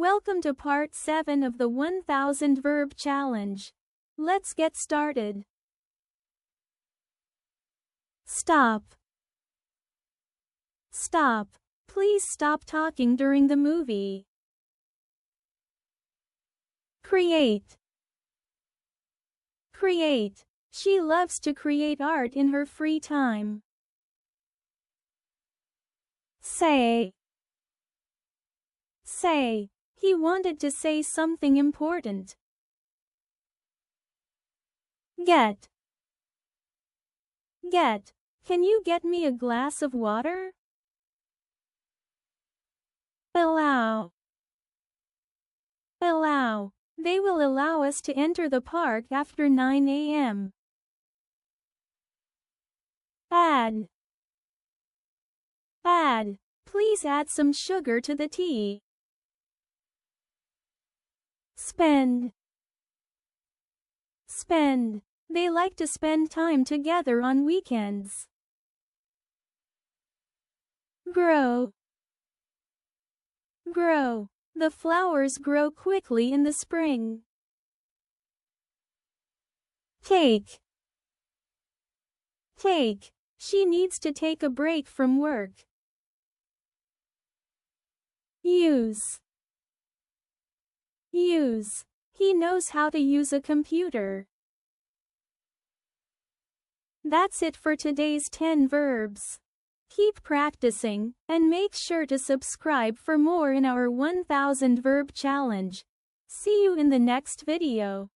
Welcome to part 7 of the 1000 verb challenge. Let's get started. Stop. Stop. Please stop talking during the movie. Create. Create. She loves to create art in her free time. Say. Say. He wanted to say something important. Get. Get. Can you get me a glass of water? Allow. Allow. They will allow us to enter the park after 9 a.m. Add. Add. Please add some sugar to the tea. Spend. Spend. They like to spend time together on weekends. Grow. Grow. The flowers grow quickly in the spring. Take. Take. She needs to take a break from work. Use. Use. He knows how to use a computer. That's it for today's 10 verbs. Keep practicing, and make sure to subscribe for more in our 1000 verb challenge. See you in the next video.